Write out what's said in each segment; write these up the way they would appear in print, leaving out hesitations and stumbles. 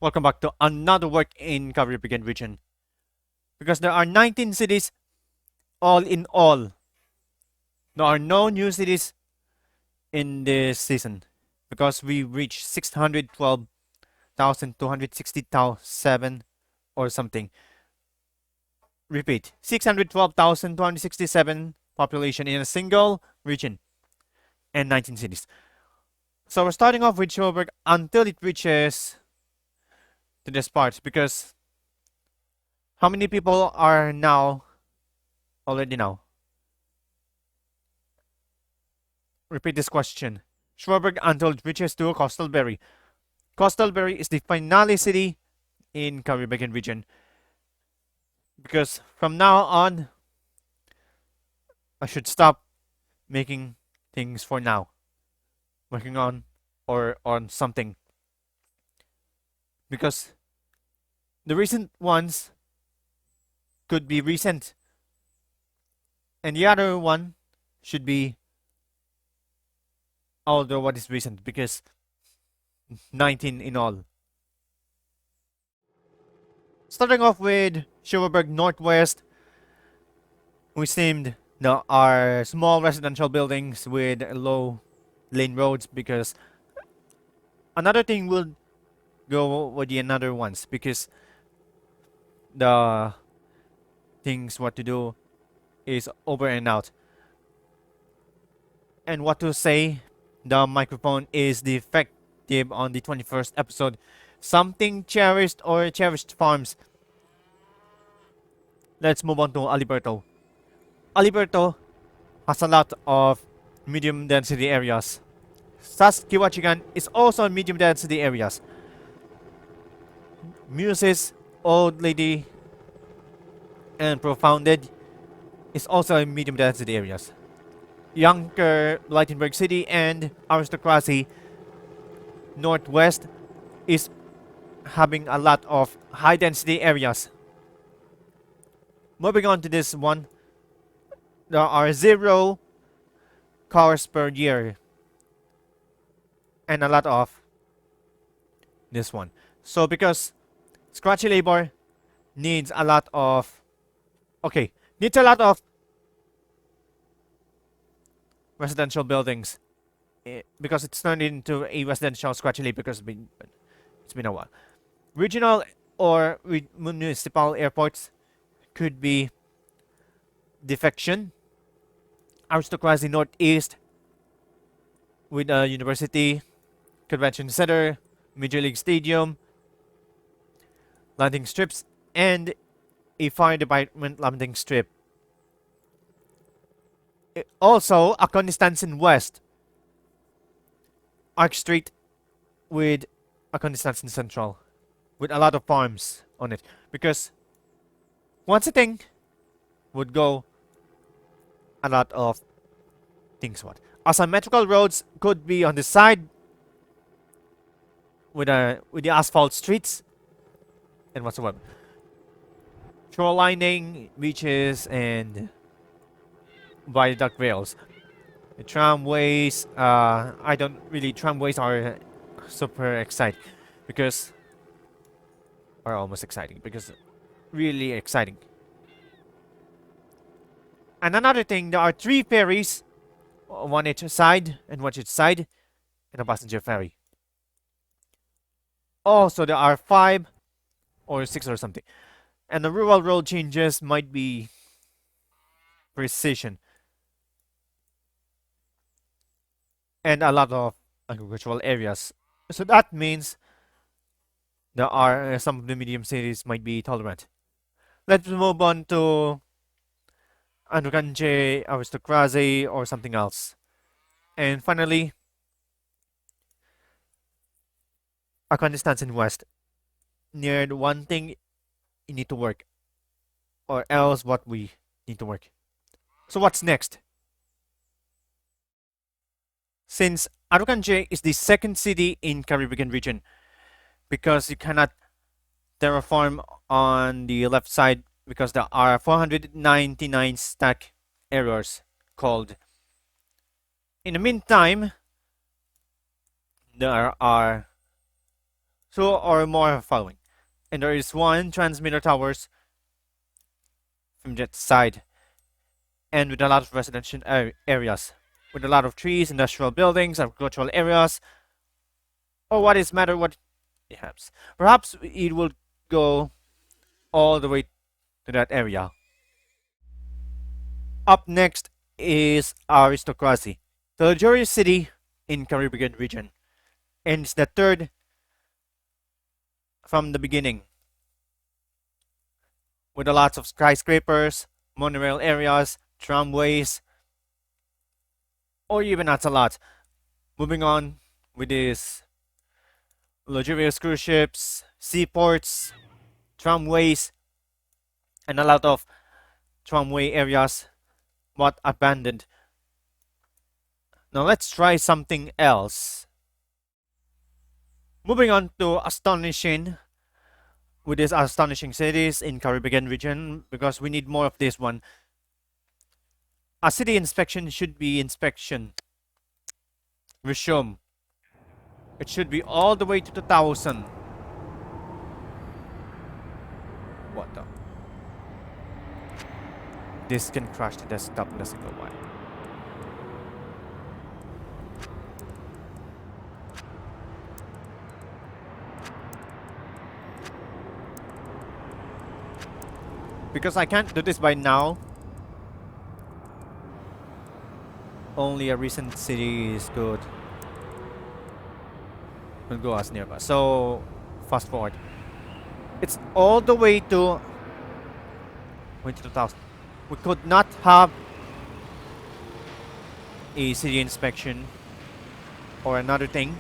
Welcome back to another work in Caribagen region. Because there are 19 cities all in all. There are no new cities in this season. Because we reached 612,267 or something. Repeat, 612,267 population in a single region and 19 cities. So we're starting off with Schoberg until it reaches to this part because how many people are now already now? Repeat this question. Schwarberg until it reaches to Costalberry. Costalberry is the finale city in Caribagen region. Because from now on, I should stop making things for now. Working on or on something. Because the recent ones could be recent. And the other one should be although what is recent because 19 in all. Starting off with Schwarberg Northwest, we named our small residential buildings with low lane roads because another thing will go with the another ones because the things what to do is over and out. And what to say, the microphone is defective on the 21st episode. Something cherished or cherished farms. Let's move on to Aliberto. Aliberto has a lot of medium density areas. Saskatchewan is also medium density areas. Muses, Old Lady, and Profounded is also in medium density areas. Younger Blytenberg City and Aristocracy Northwest is having a lot of high density areas. Moving on to this one, there are 0 cars per year and a lot of this one. So because scratchy labor needs a lot of residential buildings because it's turned into a residential scratchy labor because it's been a while. Regional or municipal airports could be defection. Aristocracy Northeast with a university, convention center, Major League Stadium, landing strips, and a fire department landing strip. Also, Afghanistan West, Arc Street with Afghanistan Central, with a lot of farms on it. Because once a thing would go a lot of things what. Asymmetrical roads could be on the side with the asphalt streets and whatsoever. Shorelining, beaches, and viaduct rails. The tramways, tramways are super exciting because, are almost exciting because really exciting. And another thing, there are 3 ferries, one each side and one each side, and a passenger ferry. Also, there are 5 or 6 or something. And the rural road changes might be precision. And a lot of agricultural areas. So that means there are some of the medium cities might be tolerant. Let's move on to Androkanje, Aristocracy, or something else. And finally, Afghanistan West. Near the one thing you need to work, or else what we need to work. So what's next? Since Arukanje is the second city in Caribagen region, because you cannot terraform on the left side because there are 499 stack errors called. In the meantime, there are Two or more following. And there is one transmitter towers from that side, and with a lot of residential areas, with a lot of trees, industrial buildings, agricultural areas, or what is matter what it has. Perhaps it will go all the way to that area. Up next is aristocracy, the luxurious city in Caribagen region, and it's the third from the beginning, with a lot of skyscrapers, monorail areas, tramways, or even not a lot. Moving on with this luxurious cruise ships, seaports, tramways, and a lot of tramway areas but abandoned. Now let's try something else. Moving on to astonishing with these astonishing cities in Caribagen region, because we need more of this one. A city inspection should be inspection. Resume. It should be all the way to 2000. What the? This can crash the desktop in a single while. Because I can't do this by now. Only a recent city is good. Will go as nearby. So fast forward. It's all the way to 2000. We could not have a city inspection or another thing.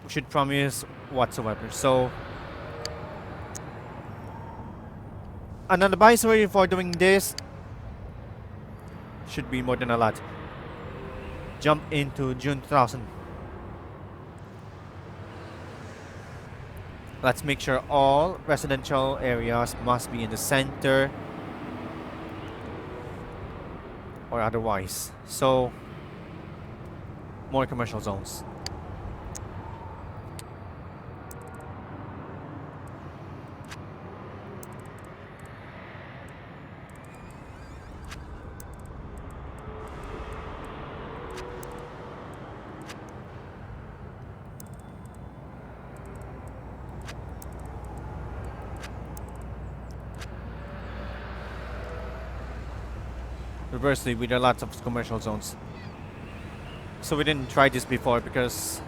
We should promise whatsoever. So an advisory for doing this should be more than a lot. Jump into June 2000. Let's make sure all residential areas must be in the center or otherwise. So more commercial zones. Reversely, with a lot of commercial zones. So we didn't try this before because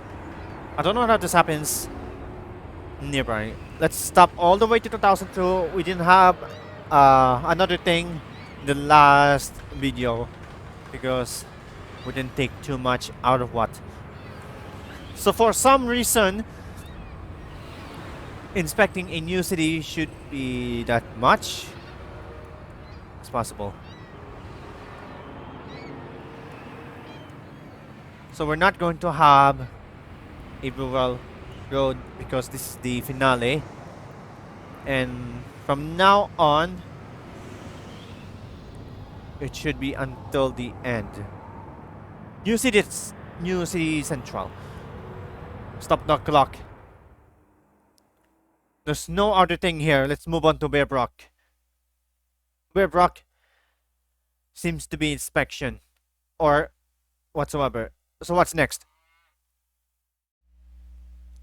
I don't know how this happens nearby. Let's stop all the way to 2002. We didn't have another thing in the last video because we didn't take too much out of what. So for some reason, inspecting a new city should be that much as possible. So we're not going to have a rural road because this is the finale. And from now on, it should be until the end. New City Central. Stop the clock. There's no other thing here. Let's move on to Bear Brook. Bear Brook seems to be inspection or whatsoever. So what's next?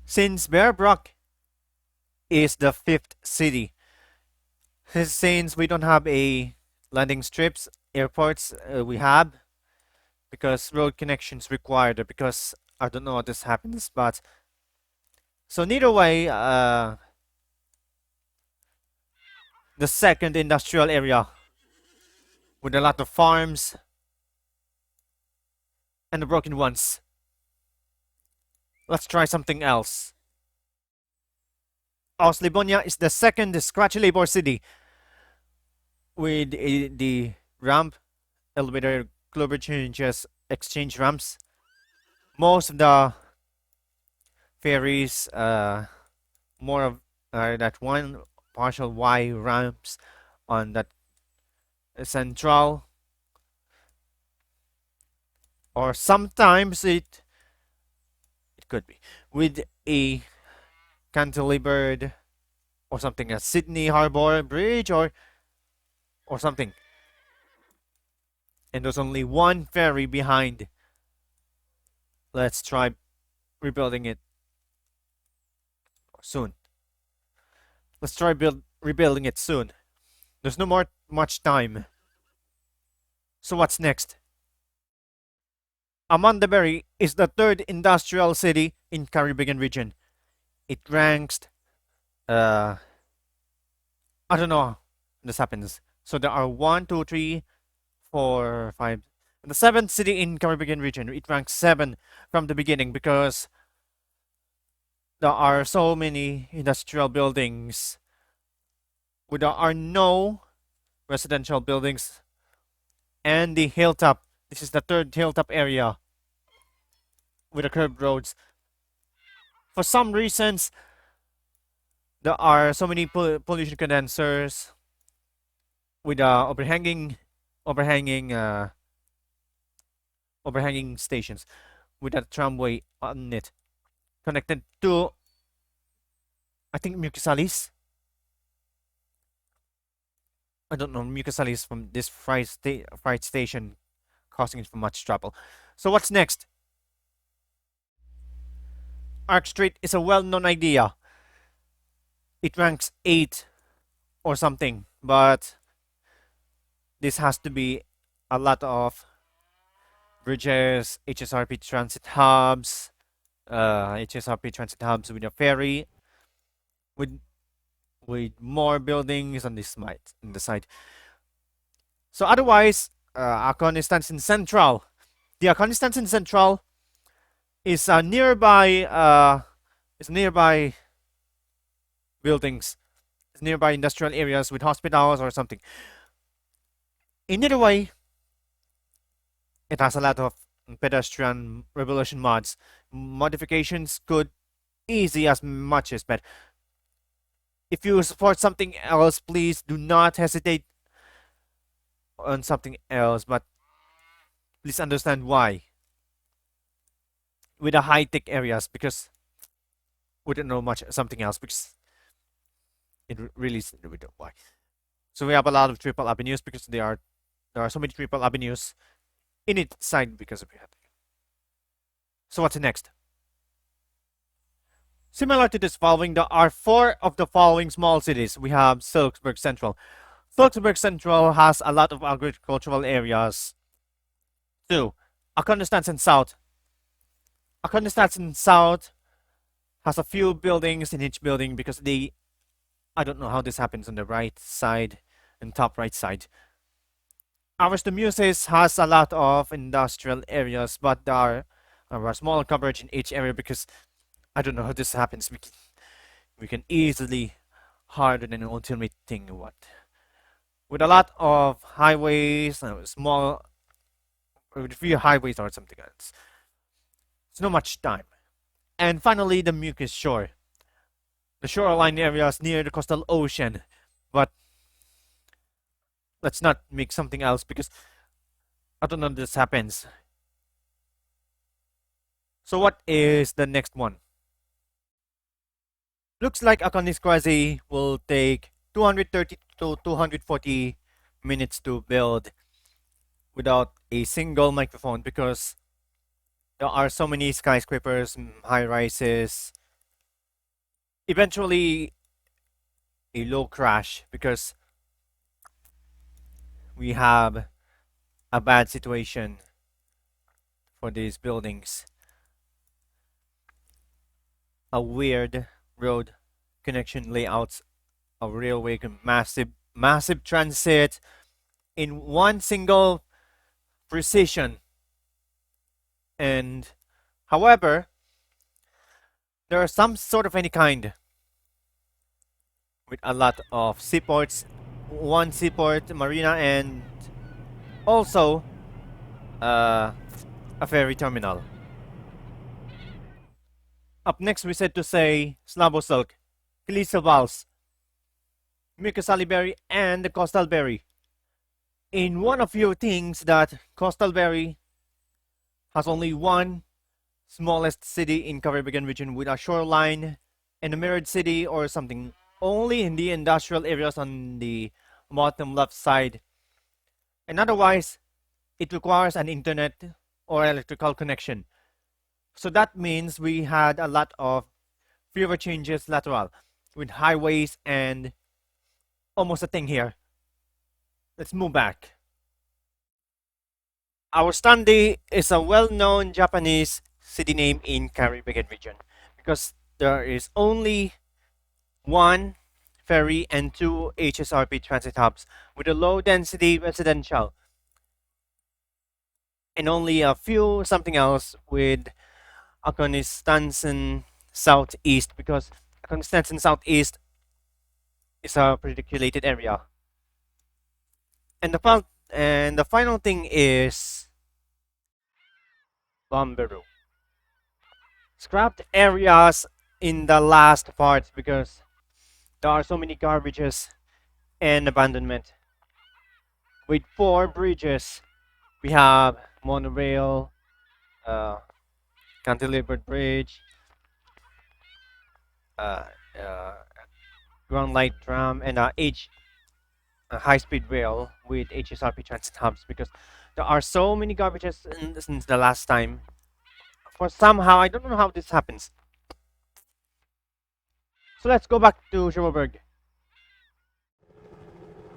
Since Bear Brook is the 5th city, since we don't have a landing strips, airports, we have because road connections required. Because I don't know how this happens, but so neither way, the second industrial area with a lot of farms and the broken ones. Let's try something else. Oslibonia is the second scratchy labor city with the ramp, elevator, global changes, exchange ramps. Most of the ferries, more of that one partial Y ramps on that central, or sometimes it it could be. With a cantilevered or something, a Sydney Harbor Bridge or something. And there's only one ferry behind. Let's try rebuilding it soon. Let's try rebuilding it soon. There's no more much time. So what's next? Amandaberry is the third industrial city in Caribagen region. It ranks, I don't know how this happens. So there are 1, 2, 3, 4, 5. The seventh city in Caribagen region. It ranks 7 from the beginning because there are so many industrial buildings. There are no residential buildings. And the hilltop. This is the third hilltop area with the curved roads. For some reasons, there are so many pollution condensers with overhanging stations with a tramway on it connected to, I think, Mukisalis. I don't know, Mukisalis from this freight station causing it for much trouble. So what's next? Arc Street is a well-known idea. It ranks 8 or something, but this has to be a lot of bridges, HSRP transit hubs, with a ferry, with more buildings on this side. So otherwise, Afghanistan Central. The Afghanistan Central is nearby buildings, it's nearby industrial areas with hospitals or something. In either way, it has a lot of pedestrian revolution mods. Modifications could easy as much as bad. If you support something else, please do not hesitate on something else, but please understand why. With the high-tech areas, because we don't know much something else, because it really is we don't why. So we have a lot of triple avenues because there are so many triple avenues in its side because of it. So what's next? Similar to this following, there are 4 of the following small cities. We have Silksburg Central. Silksburg Central has a lot of agricultural areas. 2. Afghanistan South. Afghanistan South has a few buildings in each building because I don't know how this happens on the right side and top right side. Ours the Muses has a lot of industrial areas, but there are a small coverage in each area because I don't know how this happens. We can easily harden an ultimate thing with a lot of highways, with a few highways or something else. It's not much time. And finally, the Mucus Shore. The shoreline areas near the coastal ocean, but let's not make something else because I don't know if this happens. So what is the next one? Looks like Akonis Quasi will take 230 to 240 minutes to build without a single microphone because there are so many skyscrapers, high rises. Eventually, a low crash because we have a bad situation for these buildings. A weird road connection layouts, a railway, massive transit in one single precision. And however, there are some sort of any kind with a lot of seaports, one seaport marina, and also a ferry terminal. Up next, we said to say Slabosilk, Kilisavals, Mukasali berry, and the coastal berry. In one of your things that coastal berry has only one smallest city in Caribagen region with a shoreline and a mirrored city or something only in the industrial areas on the bottom left side. And otherwise, it requires an internet or electrical connection. So that means we had a lot of fewer changes lateral with highways and almost a thing here. Let's move back. Our Stande is a well-known Japanese city name in Caribagen region because there is only one ferry and two HSRP transit hubs with a low-density residential and only a few something else with Akonistansen Southeast because Akonistansen Southeast is a prediculated area. And the final thing is Bamberu. Scrapped areas in the last part because there are so many garbages and abandonment. With 4 bridges, we have monorail, uh, cantilevered bridge, uh, uh, ground light tram, and a high-speed rail with HSRP transit hubs because there are so many garbages since the last time. For somehow, I don't know how this happens. So let's go back to Schroberg.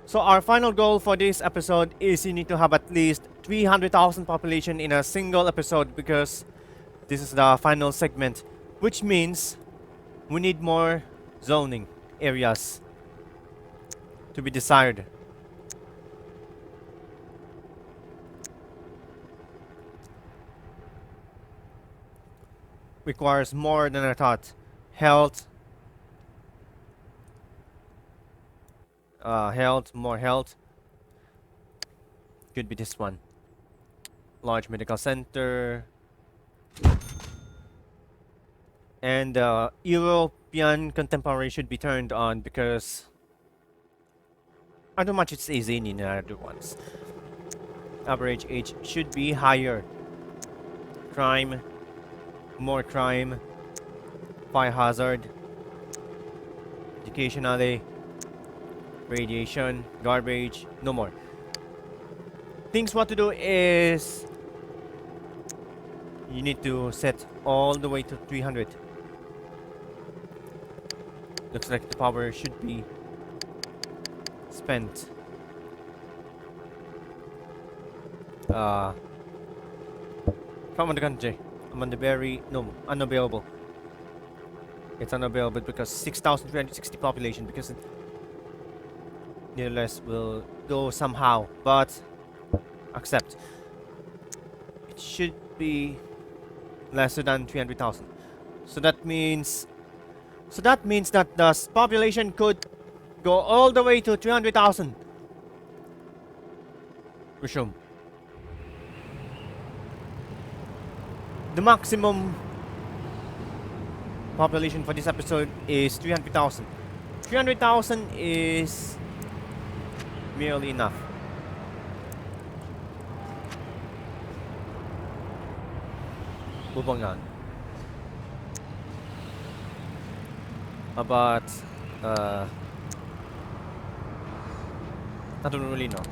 So our final goal for this episode is you need to have at least 300,000 population in a single episode because this is the final segment, which means we need more zoning areas to be desired. Requires more than I thought. Health, more health. Could be this one. Large medical center. And European contemporary should be turned on because I don't much it's easy in the other ones. Average age should be higher. Crime, more crime. Fire hazard. Educationally. Radiation, garbage, no more. Things what to do is you need to set all the way to 300. Looks like the power should be spent. From the country. I'm on the very unavailable. It's unavailable because 6,360 population because nearless will go somehow, but accept. It should be lesser than 300,000. So that means that the population could go all the way to 300,000. Resume. The maximum population for this episode is 300,000. 300,000 is merely enough. Moving on. But I don't really know.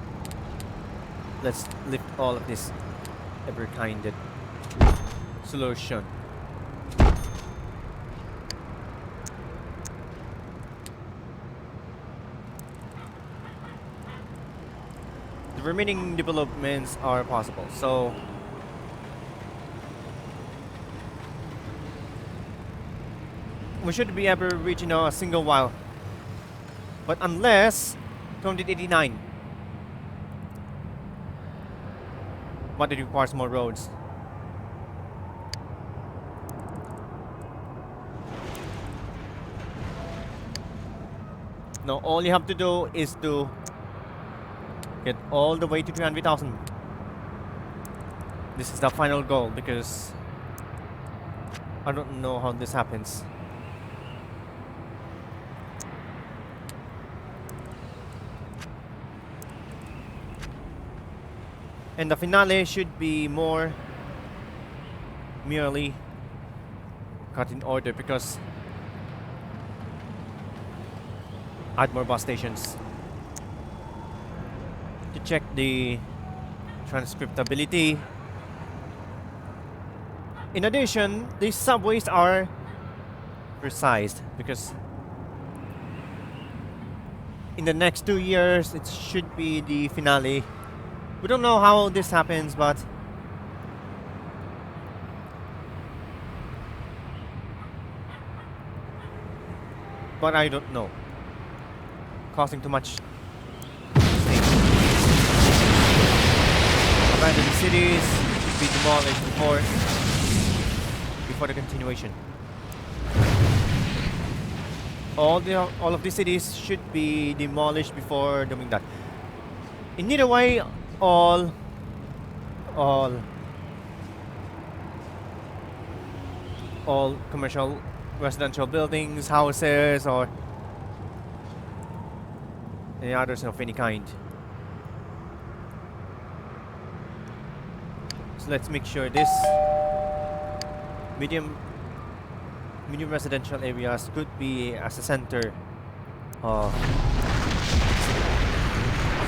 Let's lift all of this ever-kinded solution. The remaining developments are possible, so we should be able to reach a single while. But unless 289, but it requires more roads. Now all you have to do is to get all the way to 300,000. This is the final goal because I don't know how this happens. And the finale should be more merely cut in order because add more bus stations to check the transcriptability. In addition, these subways are precise because in the next 2 years it should be the finale. We don't know how this happens, but I don't know. Causing too much mistakes. Abandoned cities should be demolished before the continuation. All of these cities should be demolished before doing that. In either way, all commercial residential buildings, houses, or any others of any kind. So let's make sure this medium residential areas could be as a center of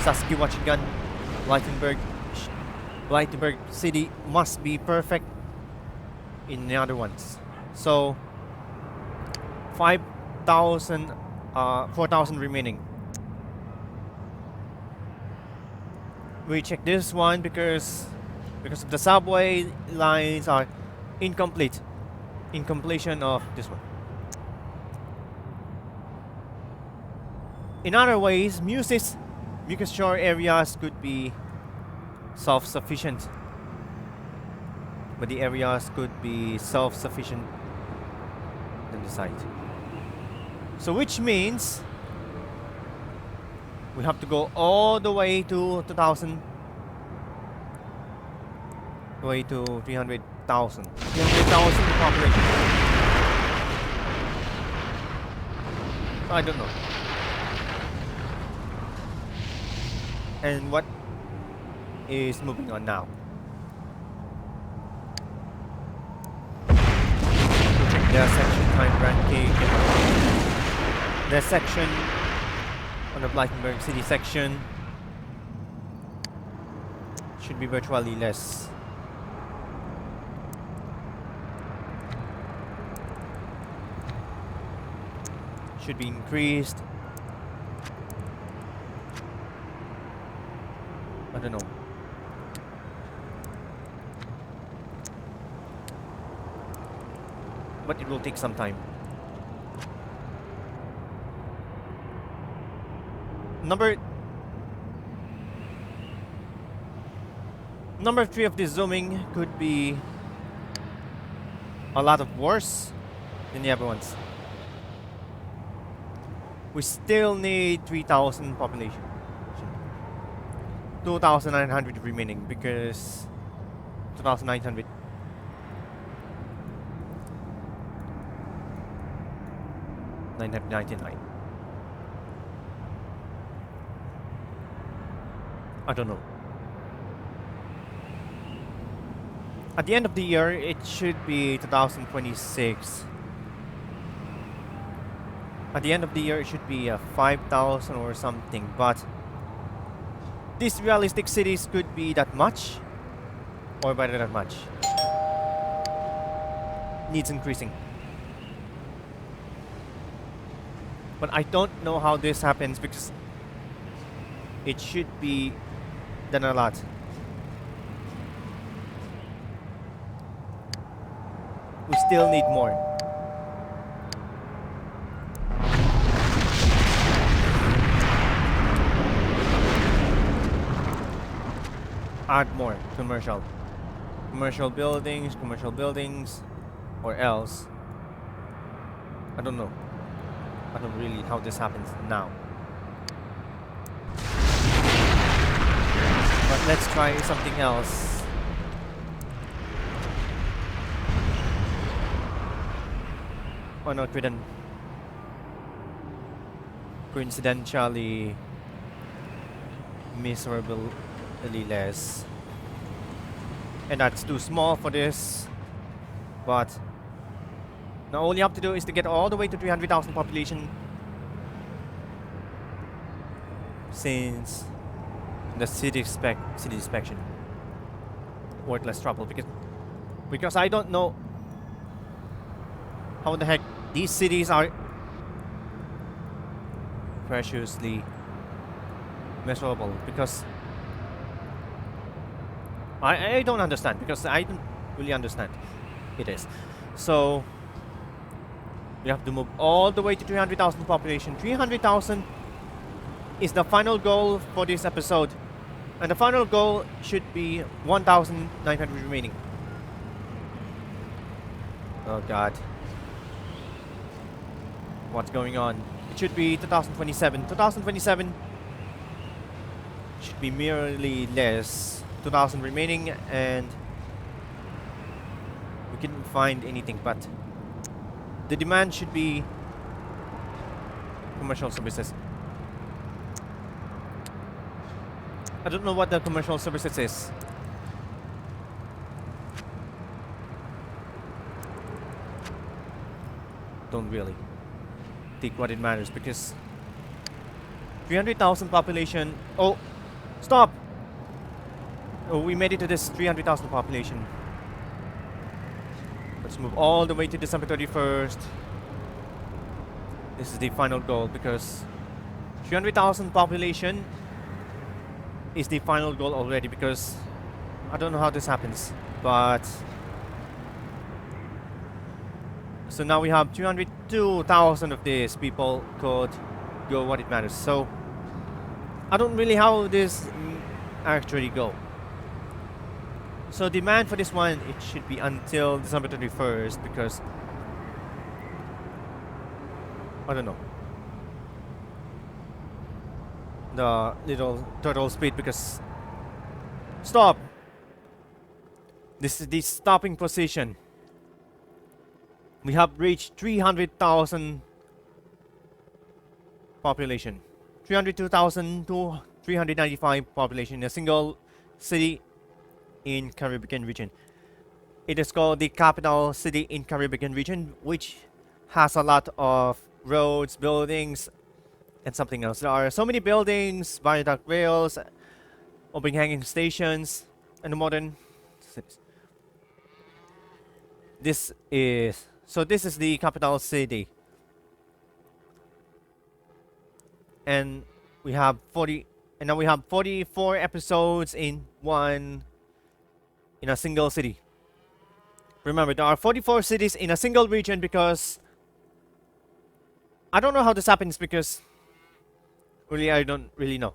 Saskatchewan, Blythenburg City must be perfect in the other ones. So 4,000 remaining. We check this one because the subway lines are incomplete. Incompletion of this one. In other ways, mucus shore areas could be self-sufficient, but the areas could be self-sufficient in the site. So which means we have to go all the way to 2,000, way to 300,000 population. I don't know. And what is moving on now? The section time ranking. The section on the Blythenburg City section should be virtually less. Should be increased. I don't know. But it will take some time. Number 3 of this zooming could be a lot of worse than the other ones. We still need 3,000 population. 2,900 remaining because 2,900. $999. I don't know. At the end of the year, it should be 2026. At the end of the year, it should be 5,000 or something. But these realistic cities could be that much, or better that much. Needs increasing. But I don't know how this happens because it should be done a lot. We still need more. Add more commercial buildings, or else I don't know. I don't really how this happens now. But let's try something else. Why not with an coincidentally miserably less? And that's too small for this, but Now all you have to do is to get all the way to 300,000 population, since the city inspection worthless trouble, because I don't know how the heck these cities are preciously measurable, because I don't understand, because I don't really understand it is. So we have to move all the way to 300,000 population. 300,000 is the final goal for this episode, and the final goal should be 1,900 remaining. Oh god, what's going on? It should be 2027. 2027 should be merely less. 2,000 remaining, and we couldn't find anything, but the demand should be commercial services. I don't know what the commercial services is. Don't really think what it matters, because 300,000 population. Oh, stop! Oh, we made it to this 300,000 population. Let's move all the way to December 31st. This is the final goal, because 300,000 population is the final goal already, because I don't know how this happens, but so now we have 202,000 of these people could go what it matters. So I don't really how this actually go. So demand for this one, it should be until December 31st, because I don't know the little turtle speed, because stop. This is the stopping position. We have reached 300,000 population, 302,000 to 395 population in a single city in Caribagen region. It is called the capital city in Caribagen region, which has a lot of roads, buildings, and something else. There are so many buildings, viaduct rails, open hanging stations, and modern cities. This is the capital city, and we have 44 episodes in a single city. Remember, there are 44 cities in a single region, because I don't know how this happens, because really I don't really know.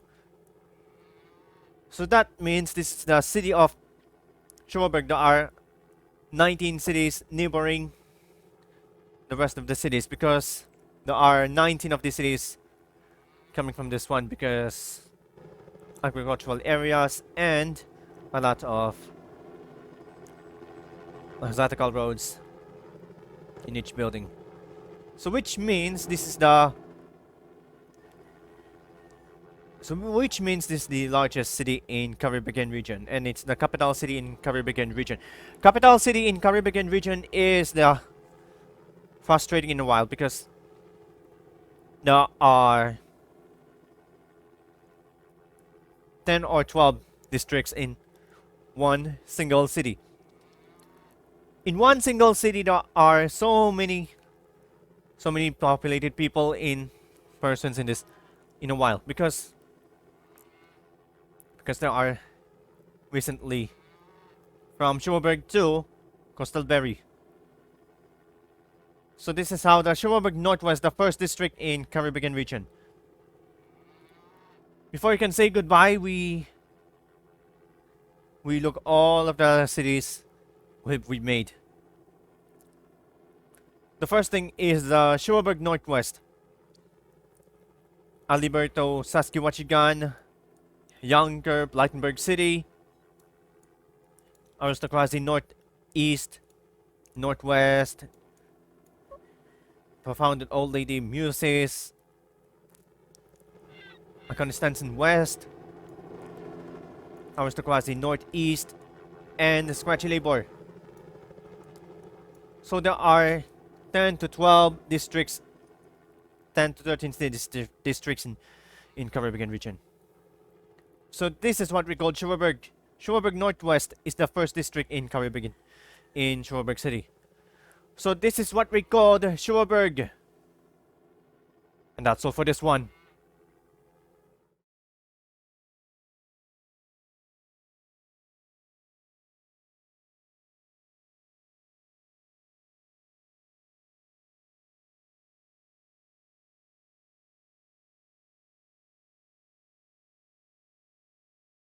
So that means this is the city of Schwarberg. There are 19 cities neighboring the rest of the cities, because there are 19 of these cities coming from this one, because agricultural areas and a lot of horizontal roads in each building. So which means this is the largest city in Caribagen region, and it's the capital city in Caribagen region. Capital city in Caribagen region is the frustrating in a while, because there are 10 or 12 districts in one single city. In one single city, there are so many populated people in persons in a while, because there are recently from Schwarberg to Costalberry. So this is how the Schwarberg Northwest, the first district in Caribagen region. Before you can say goodbye, we look all of the cities we made. The first thing is the Schwarberg Northwest. Aliberto, Saskatchewan, Younger, Blytenburg City, Aristocracy Northeast, Northwest, Profounded Old Lady Muses, Constantin West, Aristocracy Northeast, and Scratchy Labor. So there are 10 to 12 districts, 10 to 13 districts in Caribagen region. So this is what we call Schuberg. Schuberg Northwest is the first district in Caribagen, in Schuberg City. So this is what we call the Schuberg. And that's all for this one.